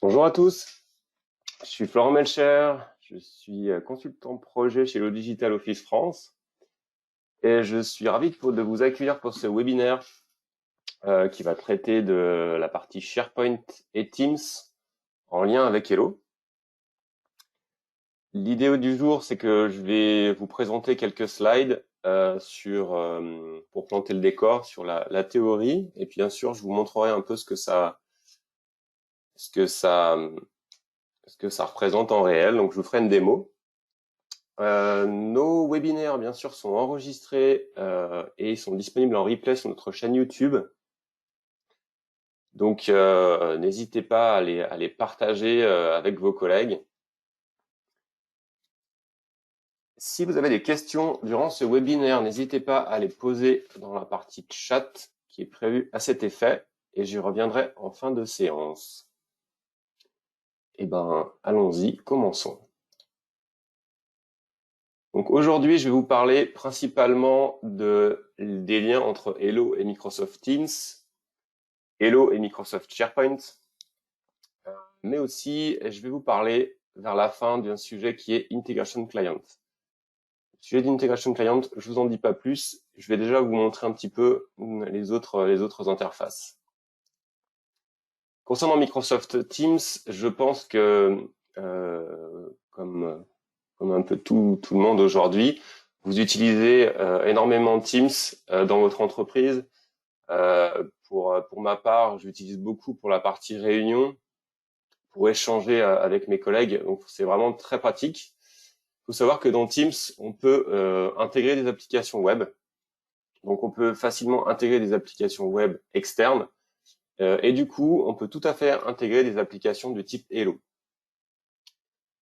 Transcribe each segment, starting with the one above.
Bonjour à tous, je suis Florent Melcher, je suis consultant projet chez Hello Digital Office France et je suis ravi de vous accueillir pour ce webinaire qui va traiter de la partie SharePoint et Teams en lien avec Hello. L'idée du jour, c'est que je vais vous présenter quelques slides pour planter le décor sur la théorie, et puis bien sûr, je vous montrerai un peu ce que ça, ce que ça représente en réel. Donc, je vous ferai une démo. Nos webinaires, bien sûr, sont enregistrés et sont disponibles en replay sur notre chaîne YouTube. Donc, n'hésitez pas à les partager avec vos collègues. Si vous avez des questions durant ce webinaire, n'hésitez pas à les poser dans la partie chat qui est prévue à cet effet et j'y reviendrai en fin de séance. Eh ben, allons-y, commençons. Donc aujourd'hui, je vais vous parler principalement des liens entre Hello et Microsoft Teams, Hello et Microsoft SharePoint, mais aussi je vais vous parler vers la fin d'un sujet qui est Integration Client. Le sujet d'Integration Client, je vous en dis pas plus, je vais déjà vous montrer un petit peu les autres interfaces. Concernant Microsoft Teams, je pense que comme un peu tout le monde aujourd'hui, vous utilisez énormément Teams dans votre entreprise. Pour ma part, j'utilise beaucoup pour la partie réunion, pour échanger avec mes collègues. Donc, c'est vraiment très pratique. Il faut savoir que dans Teams, on peut intégrer des applications web. Donc, on peut facilement intégrer des applications web externes. Et du coup, on peut tout à fait intégrer des applications de type Hello.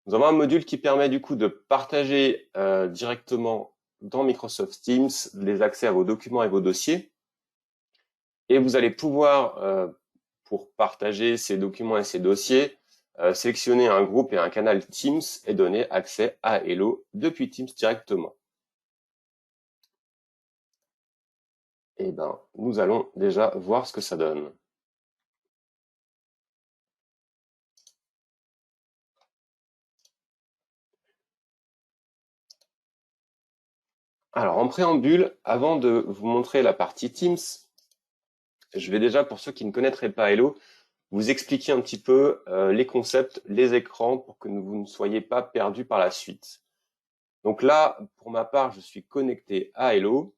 Nous avons un module qui permet du coup de partager directement dans Microsoft Teams les accès à vos documents et vos dossiers. Et vous allez pouvoir, pour partager ces documents et ces dossiers, sélectionner un groupe et un canal Teams et donner accès à Hello depuis Teams directement. Et ben, nous allons déjà voir ce que ça donne. Alors, en préambule, avant de vous montrer la partie Teams, je vais déjà, pour ceux qui ne connaîtraient pas Hello, vous expliquer un petit peu les concepts, les écrans, pour que vous ne soyez pas perdus par la suite. Donc là, pour ma part, je suis connecté à Hello.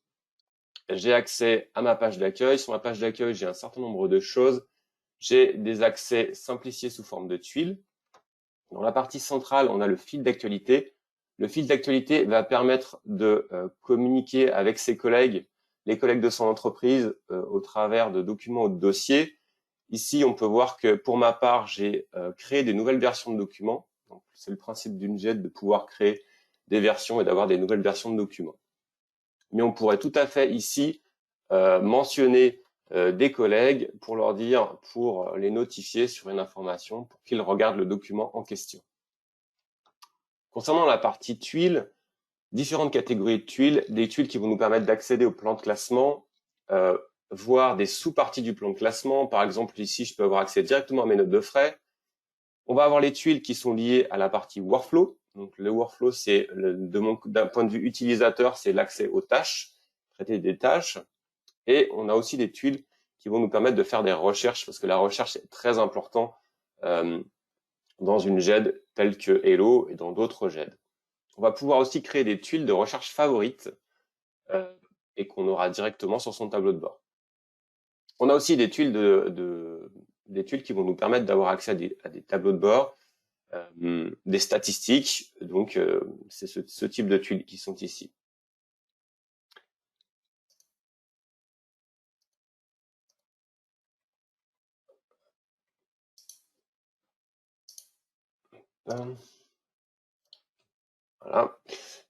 J'ai accès à ma page d'accueil. Sur ma page d'accueil, j'ai un certain nombre de choses. J'ai des accès simplifiés sous forme de tuiles. Dans la partie centrale, on a le fil d'actualité. Le fil d'actualité va permettre de communiquer avec ses collègues, les collègues de son entreprise, au travers de documents ou de dossiers. Ici, on peut voir que pour ma part, j'ai créé des nouvelles versions de documents. C'est le principe d'une JET de pouvoir créer des versions et d'avoir des nouvelles versions de documents. Mais on pourrait tout à fait ici mentionner des collègues pour leur dire, pour les notifier sur une information, pour qu'ils regardent le document en question. Concernant la partie tuiles, différentes catégories de tuiles, des tuiles qui vont nous permettre d'accéder au plan de classement, voir des sous-parties du plan de classement. Par exemple, ici, je peux avoir accès directement à mes notes de frais. On va avoir les tuiles qui sont liées à la partie workflow. Donc, le workflow, c'est d'un point de vue utilisateur, c'est l'accès aux tâches, traiter des tâches. Et on a aussi des tuiles qui vont nous permettre de faire des recherches, parce que la recherche est très importante dans une GED telle que Hello et dans d'autres GED. On va pouvoir aussi créer des tuiles de recherche favorites et qu'on aura directement sur son tableau de bord. On a aussi des tuiles des tuiles qui vont nous permettre d'avoir accès à des tableaux de bord, des statistiques. Donc, c'est ce type de tuiles qui sont ici. Voilà.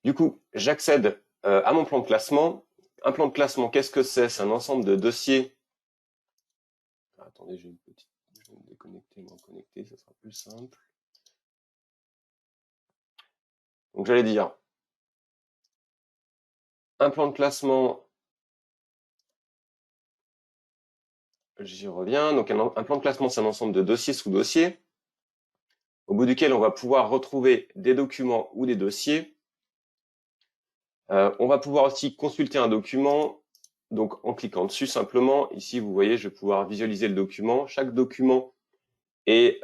Du coup, j'accède à mon plan de classement. Un plan de classement, qu'est-ce que c'est? C'est un ensemble de dossiers. Attendez, je vais me déconnecter, me reconnecter, ça sera plus simple. Donc, j'allais dire, un plan de classement, j'y reviens. Donc, un plan de classement, c'est un ensemble de dossiers sous dossiers. au bout duquel on va pouvoir retrouver des documents ou des dossiers. On va pouvoir aussi consulter un document, donc en cliquant dessus simplement. Ici, vous voyez, je vais pouvoir visualiser le document. Chaque document est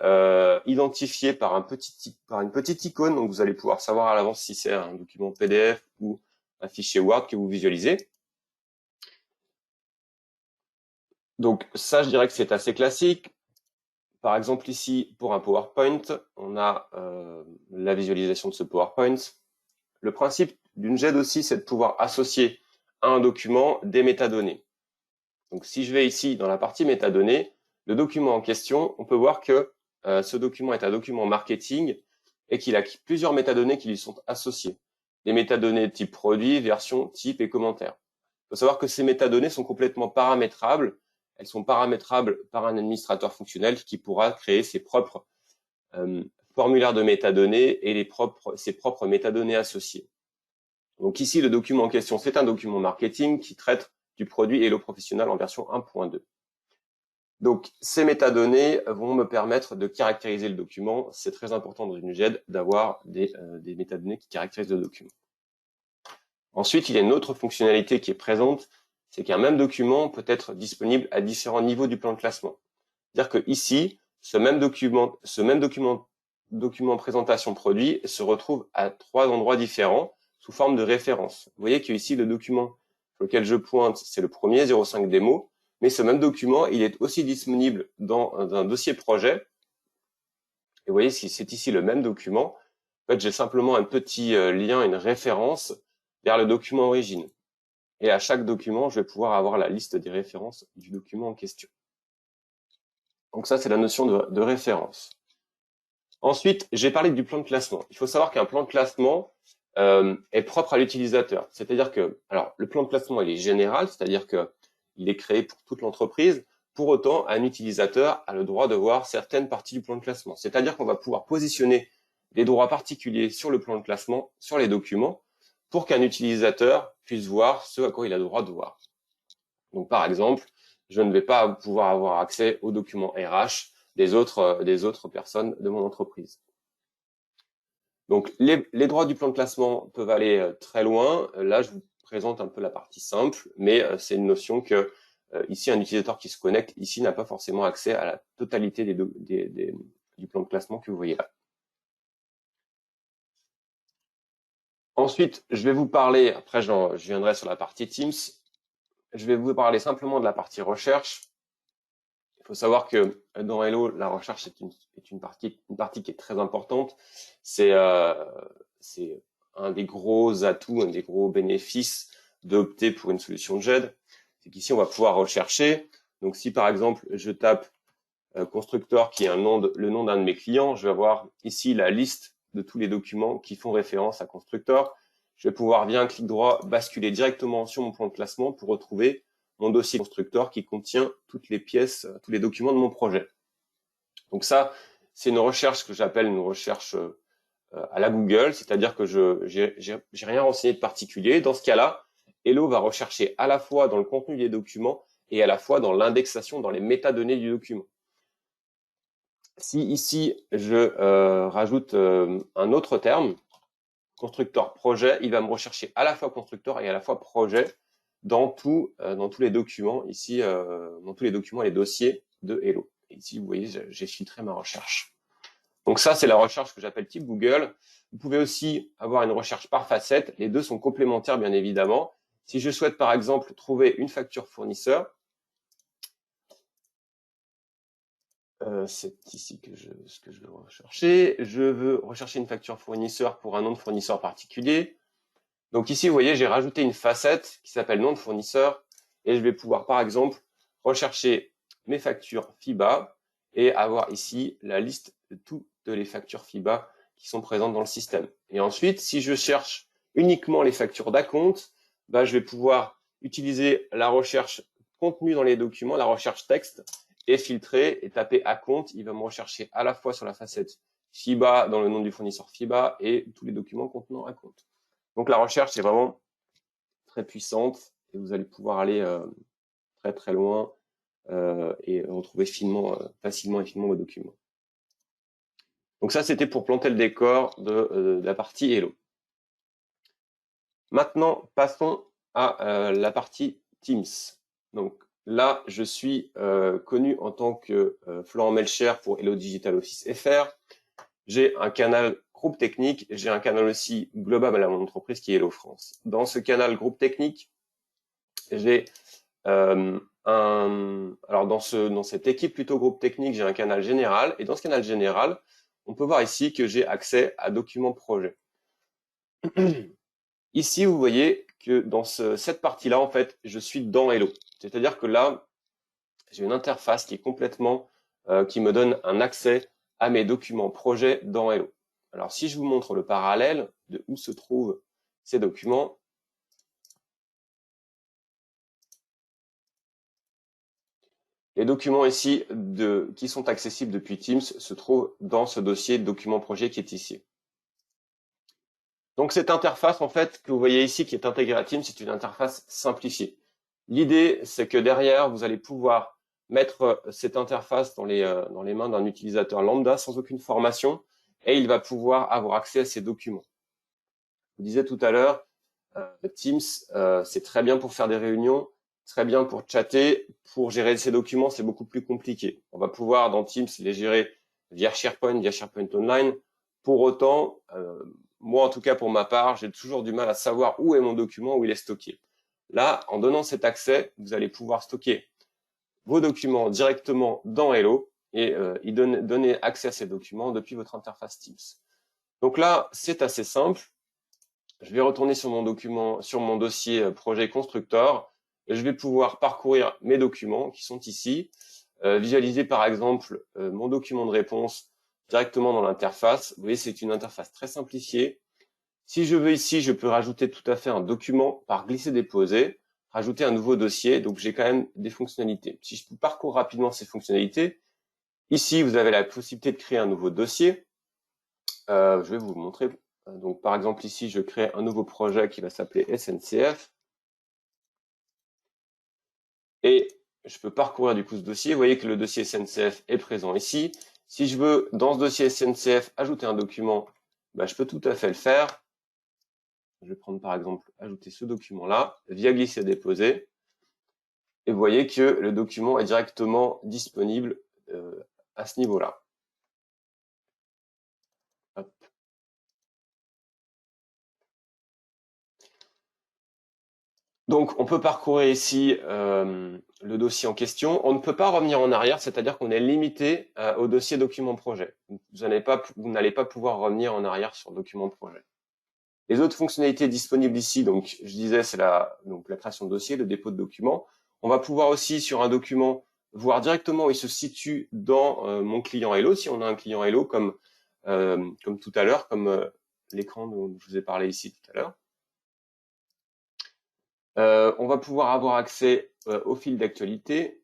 identifié par une petite icône, donc vous allez pouvoir savoir à l'avance si c'est un document PDF ou un fichier Word que vous visualisez. Donc ça, je dirais que c'est assez classique. Par exemple, ici, pour un PowerPoint, on a la visualisation de ce PowerPoint. Le principe d'une GED aussi, c'est de pouvoir associer à un document des métadonnées. Donc si je vais ici dans la partie métadonnées, le document en question, on peut voir que ce document est un document marketing et qu'il a plusieurs métadonnées qui lui sont associées. Des métadonnées type produit, version, type et commentaire. Il faut savoir que ces métadonnées sont complètement paramétrables. Elles sont paramétrables par un administrateur fonctionnel qui pourra créer ses propres formulaires de métadonnées et ses propres métadonnées associées. Donc ici, le document en question, c'est un document marketing qui traite du produit Hello Professionnel en version 1.2. Donc, ces métadonnées vont me permettre de caractériser le document. C'est très important dans une GED d'avoir des métadonnées qui caractérisent le document. Ensuite, il y a une autre fonctionnalité qui est présente, c'est qu'un même document peut être disponible à différents niveaux du plan de classement. C'est-à-dire que ici, ce même document présentation produit se retrouve à 3 endroits différents sous forme de référence. Vous voyez que ici, le document sur lequel je pointe, c'est le premier 05 démo, mais ce même document, il est aussi disponible dans un dossier projet. Et vous voyez, si c'est ici le même document, en fait, j'ai simplement un petit lien, une référence vers le document origine. Et à chaque document, je vais pouvoir avoir la liste des références du document en question. Donc ça, c'est la notion de référence. Ensuite, j'ai parlé du plan de classement. Il faut savoir qu'un plan de classement est propre à l'utilisateur. C'est-à-dire que, alors, le plan de classement, il est général, c'est-à-dire que il est créé pour toute l'entreprise. Pour autant, un utilisateur a le droit de voir certaines parties du plan de classement. C'est-à-dire qu'on va pouvoir positionner des droits particuliers sur le plan de classement, sur les documents, pour qu'un utilisateur puisse voir ce à quoi il a le droit de voir. Donc, par exemple, je ne vais pas pouvoir avoir accès aux documents RH des autres personnes de mon entreprise. Donc, les droits du plan de classement peuvent aller très loin. Là, je vous présente un peu la partie simple, mais c'est une notion que ici, un utilisateur qui se connecte ici n'a pas forcément accès à la totalité du plan de classement que vous voyez là. Ensuite, je vais vous parler, après je viendrai sur la partie Teams, je vais vous parler simplement de la partie recherche. Il faut savoir que dans Hello, la recherche est une partie qui est très importante. C'est un des gros atouts, un des gros bénéfices d'opter pour une solution de GED. C'est qu'ici, on va pouvoir rechercher. Donc, si par exemple, je tape constructeur qui est le nom d'un de mes clients, je vais avoir ici la liste de tous les documents qui font référence à constructeur. Je vais pouvoir, via un clic droit, basculer directement sur mon plan de classement pour retrouver mon dossier constructeur qui contient toutes les pièces, tous les documents de mon projet. Donc ça, c'est une recherche que j'appelle une recherche à la Google, c'est-à-dire que j'ai rien renseigné de particulier. Dans ce cas-là, Hello va rechercher à la fois dans le contenu des documents et à la fois dans l'indexation, dans les métadonnées du document. Si ici, je rajoute un autre terme, constructeur projet, il va me rechercher à la fois constructeur et à la fois projet dans tous les documents, ici, dans tous les documents et les dossiers de Hello. Et ici, vous voyez, j'ai filtré ma recherche. Donc ça, c'est la recherche que j'appelle type Google. Vous pouvez aussi avoir une recherche par facette. Les deux sont complémentaires, bien évidemment. Si je souhaite, par exemple, trouver une facture fournisseur, c'est ici ce que je veux rechercher. Je veux rechercher une facture fournisseur pour un nom de fournisseur particulier. Donc ici, vous voyez, j'ai rajouté une facette qui s'appelle nom de fournisseur et je vais pouvoir, par exemple, rechercher mes factures FIBA et avoir ici la liste de toutes les factures FIBA qui sont présentes dans le système. Et ensuite, si je cherche uniquement les factures d'acompte, bah, je vais pouvoir utiliser la recherche contenue dans les documents, la recherche texte, et filtrer et taper acompte. Il va me rechercher à la fois sur la facette FIBA dans le nom du fournisseur FIBA et tous les documents contenant acompte. Donc la recherche est vraiment très puissante et vous allez pouvoir aller très très loin et retrouver facilement et finement vos documents. Donc ça, c'était pour planter le décor de la partie Hello. Maintenant, passons à la partie Teams. Donc là, je suis connu en tant que Florent Melcher pour Hello Digital Office FR. J'ai un canal groupe technique, j'ai un canal aussi global à mon entreprise qui est Hello France. Dans ce canal groupe technique, j'ai alors dans cette équipe plutôt groupe technique, j'ai un canal général et dans ce canal général, on peut voir ici que j'ai accès à documents projet. Ici, vous voyez que dans cette partie-là, en fait, je suis dans Hello. C'est-à-dire que là, j'ai une interface qui est complètement, qui me donne un accès à mes documents projets dans Hello. Alors, si je vous montre le parallèle de où se trouvent ces documents, les documents ici qui sont accessibles depuis Teams se trouvent dans ce dossier documents projet qui est ici. Donc, cette interface, en fait, que vous voyez ici, qui est intégrée à Teams, c'est une interface simplifiée. L'idée, c'est que derrière, vous allez pouvoir mettre cette interface dans les mains d'un utilisateur lambda sans aucune formation et il va pouvoir avoir accès à ces documents. Je vous disais tout à l'heure, Teams, c'est très bien pour faire des réunions, très bien pour chatter. Pour gérer ces documents, c'est beaucoup plus compliqué. On va pouvoir, dans Teams, les gérer via SharePoint Online. Pour autant, moi, en tout cas, pour ma part, j'ai toujours du mal à savoir où est mon document, où il est stocké. Là, en donnant cet accès, vous allez pouvoir stocker vos documents directement dans Hello et donner accès à ces documents depuis votre interface Teams. Donc là, c'est assez simple. Je vais retourner sur mon document, sur mon dossier projet constructeur. Et je vais pouvoir parcourir mes documents qui sont ici, visualiser par exemple mon document de réponse directement dans l'interface. Vous voyez, c'est une interface très simplifiée. Si je veux ici, je peux rajouter tout à fait un document par glisser-déposer, rajouter un nouveau dossier. Donc, j'ai quand même des fonctionnalités. Si je parcours rapidement ces fonctionnalités, ici, vous avez la possibilité de créer un nouveau dossier. Je vais vous montrer. Donc, par exemple, ici, je crée un nouveau projet qui va s'appeler SNCF. Et je peux parcourir du coup ce dossier. Vous voyez que le dossier SNCF est présent ici. Si je veux, dans ce dossier SNCF, ajouter un document, je peux tout à fait le faire. Je vais prendre par exemple, ajouter ce document-là, via glisser-déposer. Et vous voyez que le document est directement disponible à ce niveau-là. Donc, on peut parcourir ici le dossier en question. On ne peut pas revenir en arrière, c'est-à-dire qu'on est limité au dossier document projet. Vous n'allez pas pouvoir revenir en arrière sur document projet. Les autres fonctionnalités disponibles ici, donc je disais, c'est la création de dossier, le dépôt de document. On va pouvoir aussi sur un document voir directement où il se situe dans mon client Hello, si on a un client Hello comme tout à l'heure, comme l'écran dont je vous ai parlé ici tout à l'heure. On va pouvoir avoir accès au fil d'actualité.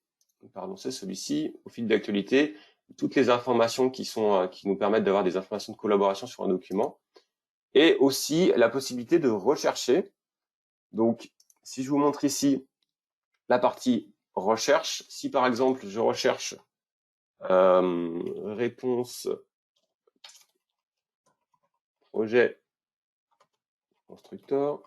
Pardon, c'est celui-ci, au fil d'actualité, toutes les informations qui nous permettent d'avoir des informations de collaboration sur un document. Et aussi la possibilité de rechercher. Donc, si je vous montre ici la partie recherche, si par exemple je recherche réponse projet constructeur,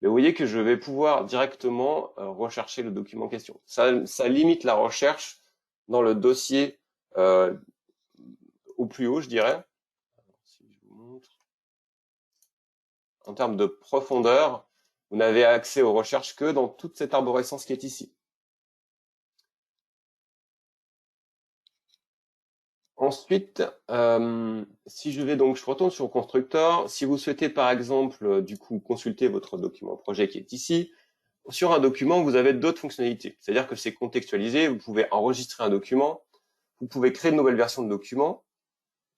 vous voyez que je vais pouvoir directement rechercher le document en question. Ça limite la recherche dans le dossier au plus haut, je dirais. Si je vous montre. En termes de profondeur, vous n'avez accès aux recherches que dans toute cette arborescence qui est ici. Ensuite, si je retourne sur le constructeur. Si vous souhaitez par exemple, du coup, consulter votre document projet qui est ici, sur un document, vous avez d'autres fonctionnalités. C'est-à-dire que c'est contextualisé, vous pouvez enregistrer un document, vous pouvez créer une nouvelle version de document,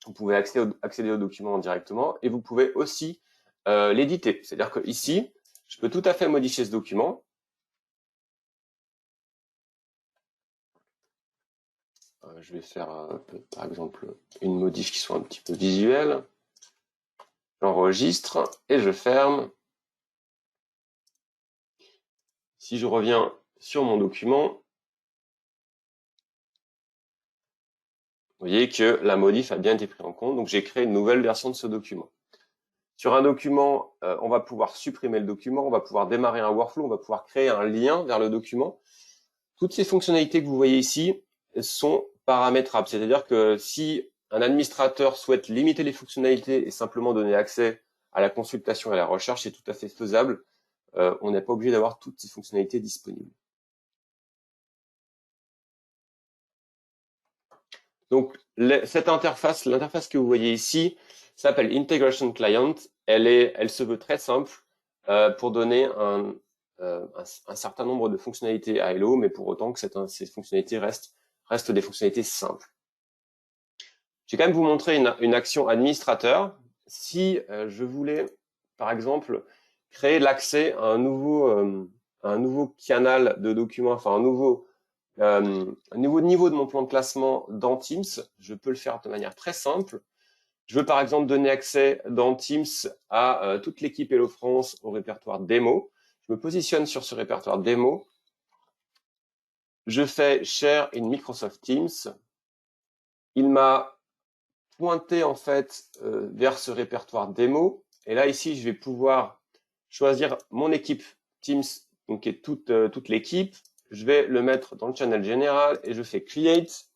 vous pouvez accéder au document directement et vous pouvez aussi l'éditer. C'est-à-dire que ici, je peux tout à fait modifier ce document. Je vais faire par exemple une modif qui soit un petit peu visuelle. J'enregistre et je ferme. Si je reviens sur mon document, Vous voyez que la modif a bien été prise en compte, donc j'ai créé une nouvelle version de ce document. Sur un document, on va pouvoir supprimer le document, on va pouvoir démarrer un workflow, on va pouvoir créer un lien vers le document. Toutes ces fonctionnalités que vous voyez ici sont paramétrables, c'est-à-dire que si un administrateur souhaite limiter les fonctionnalités et simplement donner accès à la consultation et à la recherche, c'est tout à fait faisable. On n'est pas obligé d'avoir toutes ces fonctionnalités disponibles. Donc, cette interface, l'interface que vous voyez ici, s'appelle Integration Client. Elle se veut très simple pour donner un certain nombre de fonctionnalités à Hello, mais pour autant que ces fonctionnalités restent des fonctionnalités simples. Je vais quand même vous montrer une action administrateur. Si je voulais, par exemple, créer l'accès à un nouveau canal de documents, enfin un nouveau niveau de mon plan de classement dans Teams, je peux le faire de manière très simple. Je veux par exemple donner accès dans Teams à toute l'équipe Hello France au répertoire démo. Je me positionne sur ce répertoire démo. Je fais Share in Microsoft Teams. Il m'a pointé en fait vers ce répertoire démo. Et là ici, je vais pouvoir choisir mon équipe Teams, donc qui est toute l'équipe. Je vais le mettre dans le channel général et je fais Create.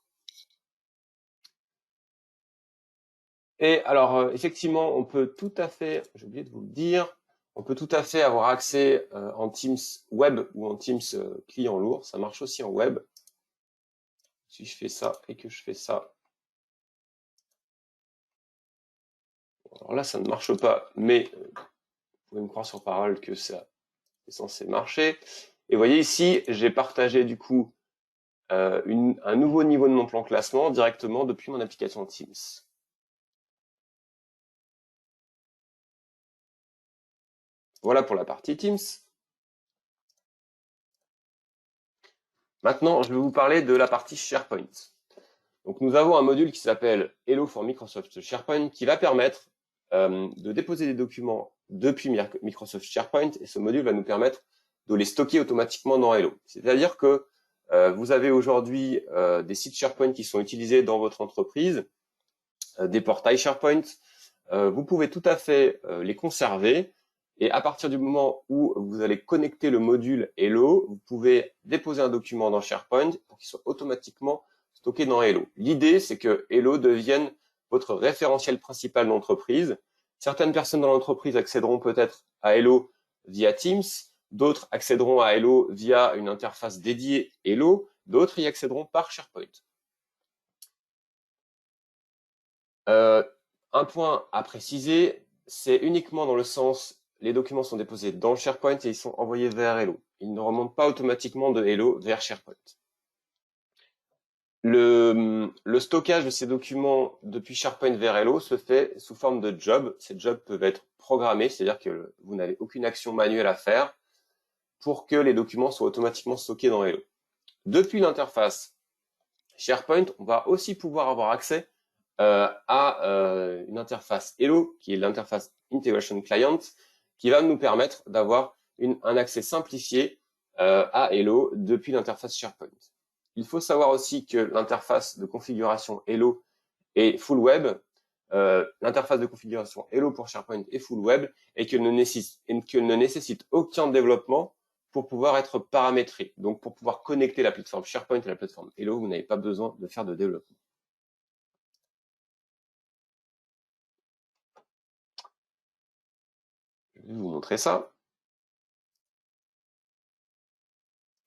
Et alors, effectivement, on peut tout à fait, j'ai oublié de vous le dire, on peut tout à fait avoir accès en Teams web ou en Teams client lourd. Ça marche aussi en web. Si je fais ça et que je fais ça. Alors là, ça ne marche pas, mais vous pouvez me croire sur parole que ça est censé marcher. Et vous voyez ici, j'ai partagé du coup un nouveau niveau de mon plan classement directement depuis mon application Teams. Voilà pour la partie Teams. Maintenant, je vais vous parler de la partie SharePoint. Donc, nous avons un module qui s'appelle Hello for Microsoft SharePoint qui va permettre de déposer des documents depuis Microsoft SharePoint et ce module va nous permettre de les stocker automatiquement dans Hello. C'est-à-dire que vous avez aujourd'hui des sites SharePoint qui sont utilisés dans votre entreprise, des portails SharePoint. Vous pouvez tout à fait les conserver et à partir du moment où vous allez connecter le module Hello, vous pouvez déposer un document dans SharePoint pour qu'il soit automatiquement stocké dans Hello. L'idée, c'est que Hello devienne votre référentiel principal d'entreprise. Certaines personnes dans l'entreprise accéderont peut-être à Hello via Teams, d'autres accéderont à Hello via une interface dédiée Hello, d'autres y accéderont par SharePoint. Un point à préciser, c'est uniquement dans le sens les documents sont déposés dans SharePoint et ils sont envoyés vers Hello. Ils ne remontent pas automatiquement de Hello vers SharePoint. Le stockage de ces documents depuis SharePoint vers Hello se fait sous forme de jobs. Ces jobs peuvent être programmés, c'est-à-dire que vous n'avez aucune action manuelle à faire pour que les documents soient automatiquement stockés dans Hello. Depuis l'interface SharePoint, on va aussi pouvoir avoir accès à une interface Hello, qui est l'interface Integration Client, qui va nous permettre d'avoir un accès simplifié à Hello depuis l'interface SharePoint. Il faut savoir aussi que l'interface de configuration Hello est full web. L'interface de configuration Hello pour SharePoint est full web et qu'elle ne nécessite aucun développement pour pouvoir être paramétrée. Donc, pour pouvoir connecter la plateforme SharePoint à la plateforme Hello, vous n'avez pas besoin de faire de développement. Je vais vous montrer ça.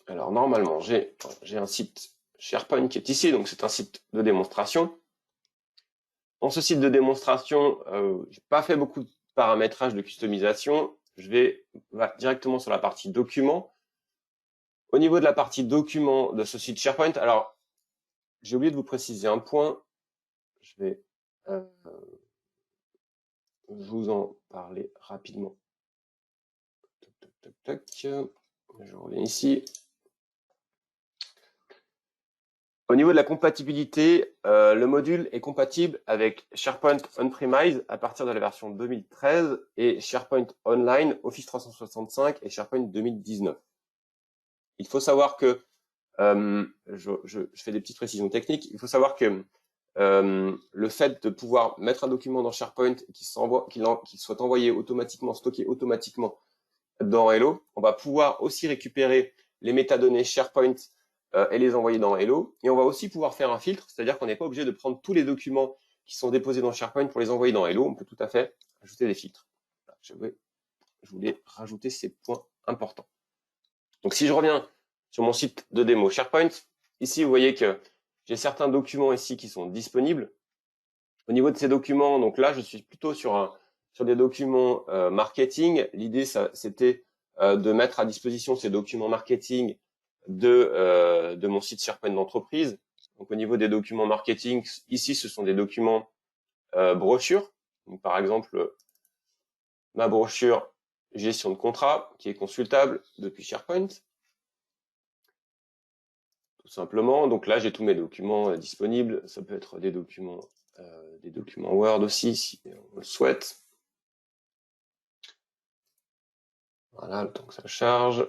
Alors normalement, j'ai un site SharePoint qui est ici, donc c'est un site de démonstration. Dans ce site de démonstration, j'ai pas fait beaucoup de paramétrage de customisation. Je vais directement sur la partie documents. Au niveau de la partie documents de ce site SharePoint, alors j'ai oublié de vous préciser un point. Je vais vous en parler rapidement. Je reviens ici. Au niveau de la compatibilité, le module est compatible avec SharePoint On-Premise à partir de la version 2013 et SharePoint Online, Office 365 et SharePoint 2019. Il faut savoir que, je fais des petites précisions techniques, il faut savoir que le fait de pouvoir mettre un document dans SharePoint qu'il soit envoyé automatiquement, stocké automatiquement dans Hello, on va pouvoir aussi récupérer les métadonnées SharePoint et les envoyer dans Hello. Et on va aussi pouvoir faire un filtre, c'est-à-dire qu'on n'est pas obligé de prendre tous les documents qui sont déposés dans SharePoint pour les envoyer dans Hello. On peut tout à fait ajouter des filtres. Je voulais rajouter ces points importants. Donc si je reviens sur mon site de démo SharePoint, ici vous voyez que j'ai certains documents ici qui sont disponibles. Au niveau de ces documents, donc là je suis plutôt sur des documents marketing. L'idée c'était de mettre à disposition ces documents marketing de mon site SharePoint d'entreprise. Donc au niveau des documents marketing, ici ce sont des documents brochures. Donc, par exemple, ma brochure gestion de contrat qui est consultable depuis SharePoint. Tout simplement. Donc là, j'ai tous mes documents disponibles. Ça peut être des documents Word aussi, si on le souhaite. Voilà, le temps que ça charge.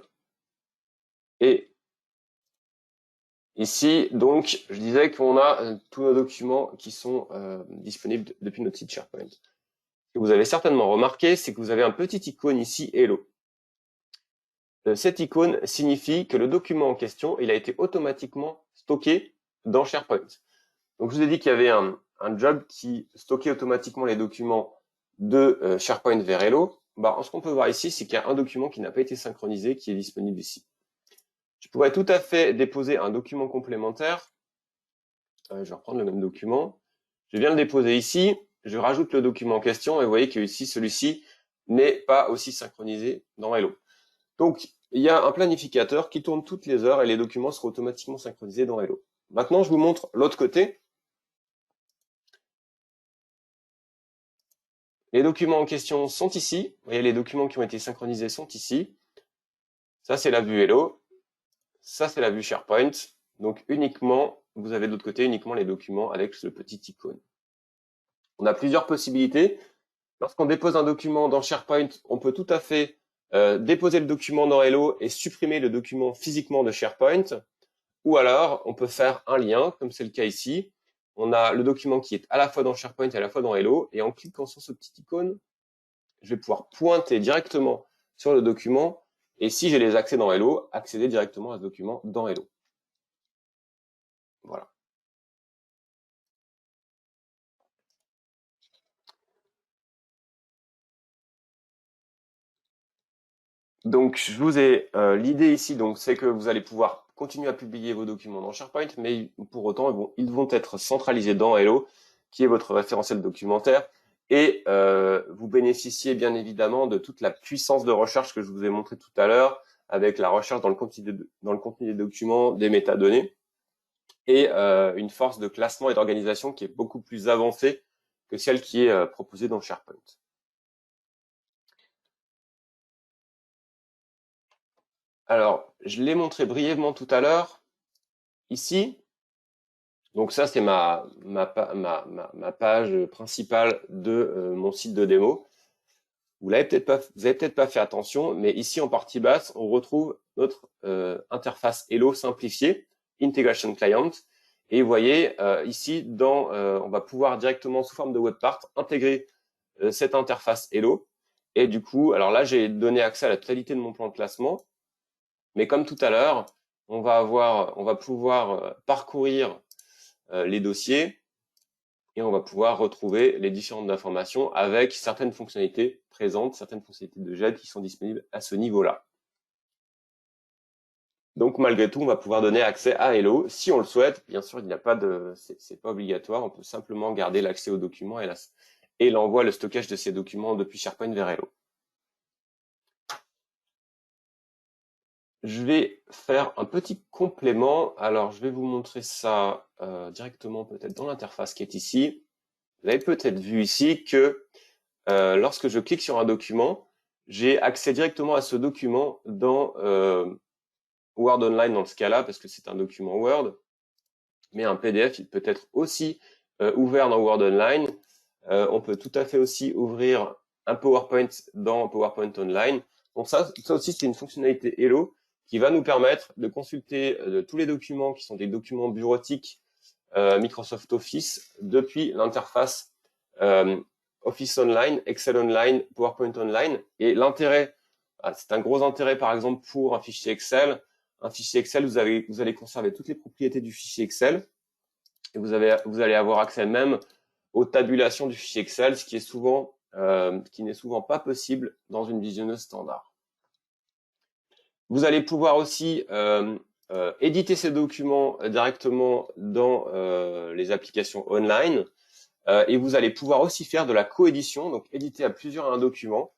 Et ici, donc, je disais qu'on a tous nos documents qui sont disponibles depuis notre site SharePoint. Ce que vous avez certainement remarqué, c'est que vous avez un petit icône ici, Hello. Cette icône signifie que le document en question, il a été automatiquement stocké dans SharePoint. Donc, je vous ai dit qu'il y avait un job qui stockait automatiquement les documents de SharePoint vers Hello. Ce qu'on peut voir ici, c'est qu'il y a un document qui n'a pas été synchronisé, qui est disponible ici. Je pourrais tout à fait déposer un document complémentaire. Je vais reprendre le même document. Je viens le déposer ici. Je rajoute le document en question et vous voyez que ici, celui-ci n'est pas aussi synchronisé dans Hello. Donc, il y a un planificateur qui tourne toutes les heures et les documents seront automatiquement synchronisés dans Hello. Maintenant, je vous montre l'autre côté. Les documents en question sont ici. Vous voyez, les documents qui ont été synchronisés sont ici. Ça, c'est la vue Hello. Ça, c'est la vue SharePoint. Donc, uniquement, vous avez de l'autre côté uniquement les documents avec ce petit icône. On a plusieurs possibilités. Lorsqu'on dépose un document dans SharePoint, on peut tout à fait déposer le document dans Hello et supprimer le document physiquement de SharePoint. Ou alors, on peut faire un lien, comme c'est le cas ici. On a le document qui est à la fois dans SharePoint et à la fois dans Hello. Et en cliquant sur ce petit icône, je vais pouvoir pointer directement sur le document. Et si j'ai les accès dans Hello, accéder directement à ce document dans Hello. Voilà. Donc, je vous ai l'idée ici, donc c'est que vous allez pouvoir continuer à publier vos documents dans SharePoint, mais pour autant, ils vont être centralisés dans Hello, qui est votre référentiel documentaire, et vous bénéficiez bien évidemment de toute la puissance de recherche que je vous ai montré tout à l'heure, avec la recherche dans le contenu des documents, des métadonnées, et une force de classement et d'organisation qui est beaucoup plus avancée que celle qui est proposée dans SharePoint. Alors, je l'ai montré brièvement tout à l'heure. Ici, donc ça c'est ma page principale de mon site de démo. Vous avez peut-être pas fait attention, mais ici en partie basse, on retrouve notre interface Hello simplifiée, Integration Client. Et vous voyez ici, on va pouvoir directement sous forme de webpart intégrer cette interface Hello. Et du coup, alors là j'ai donné accès à la totalité de mon plan de classement. Mais comme tout à l'heure, on va pouvoir parcourir les dossiers et on va pouvoir retrouver les différentes informations avec certaines fonctionnalités présentes, certaines fonctionnalités de GED qui sont disponibles à ce niveau-là. Donc malgré tout, on va pouvoir donner accès à Hello si on le souhaite. Bien sûr, c'est pas obligatoire. On peut simplement garder l'accès aux documents et l'envoi, le stockage de ces documents depuis SharePoint vers Hello. Je vais faire un petit complément. Alors, je vais vous montrer ça directement peut-être dans l'interface qui est ici. Vous avez peut-être vu ici que lorsque je clique sur un document, j'ai accès directement à ce document dans Word Online dans ce cas-là, parce que c'est un document Word. Mais un PDF, il peut être aussi ouvert dans Word Online. On peut tout à fait aussi ouvrir un PowerPoint dans PowerPoint Online. Donc ça aussi, c'est une fonctionnalité Hello qui va nous permettre de consulter tous les documents qui sont des documents bureautiques Microsoft Office depuis l'interface Office Online, Excel Online, PowerPoint Online. Et l'intérêt, c'est un gros intérêt par exemple pour un fichier Excel. Un fichier Excel, vous allez conserver toutes les propriétés du fichier Excel et vous allez avoir accès même aux tabulations du fichier Excel, ce qui n'est souvent pas possible dans une visionneuse standard. Vous allez pouvoir aussi éditer ces documents directement dans les applications online et vous allez pouvoir aussi faire de la coédition, donc éditer à plusieurs un document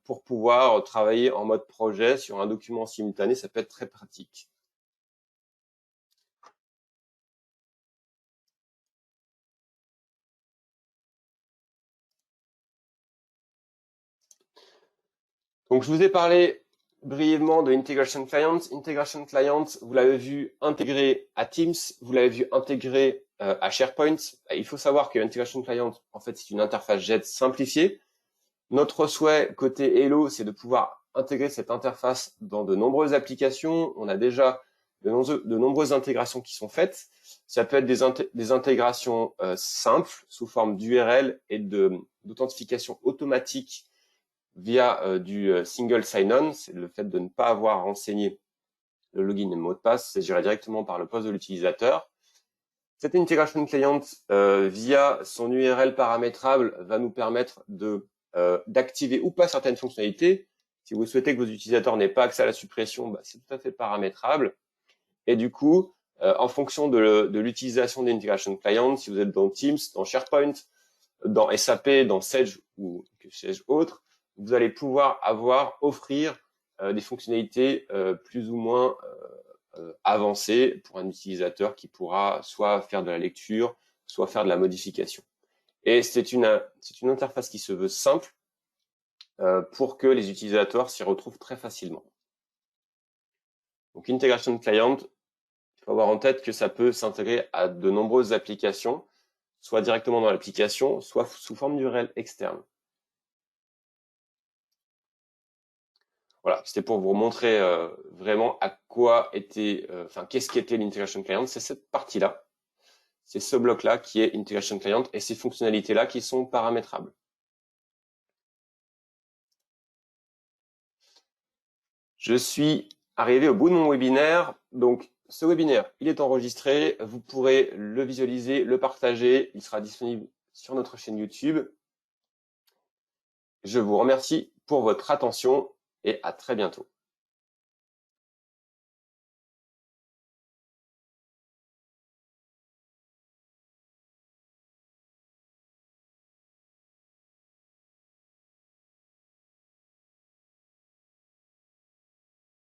pour pouvoir travailler en mode projet sur un document simultané. Ça peut être très pratique. Donc, je vous ai parlé brièvement de Integration Client. Integration Client, vous l'avez vu intégré à Teams, vous l'avez vu intégré à SharePoint. Il faut savoir que Integration Client, en fait, c'est une interface JET simplifiée. Notre souhait côté Hello, c'est de pouvoir intégrer cette interface dans de nombreuses applications. On a déjà de nombreuses intégrations qui sont faites. Ça peut être des intégrations simples sous forme d'URL et d'authentification automatique via du single sign-on, c'est le fait de ne pas avoir renseigné le login et le mot de passe, c'est géré directement par le poste de l'utilisateur. Cette integration client via son URL paramétrable va nous permettre d'activer ou pas certaines fonctionnalités. Si vous souhaitez que vos utilisateurs n'aient pas accès à la suppression, c'est tout à fait paramétrable. Et du coup, en fonction de l'utilisation d'integration client, si vous êtes dans Teams, dans SharePoint, dans SAP, dans Sage ou que sais-je autre, vous allez pouvoir offrir des fonctionnalités plus ou moins avancées pour un utilisateur qui pourra soit faire de la lecture, soit faire de la modification. Et c'est une interface qui se veut simple pour que les utilisateurs s'y retrouvent très facilement. Donc, Integration Client, il faut avoir en tête que ça peut s'intégrer à de nombreuses applications, soit directement dans l'application, soit sous forme d'URL externe. Voilà, c'était pour vous montrer vraiment à quoi était, qu'est-ce qu'était l'Integration Client. C'est cette partie-là, c'est ce bloc-là qui est Integration Client et ces fonctionnalités-là qui sont paramétrables. Je suis arrivé au bout de mon webinaire. Donc, ce webinaire, il est enregistré. Vous pourrez le visualiser, le partager. Il sera disponible sur notre chaîne YouTube. Je vous remercie pour votre attention et à très bientôt.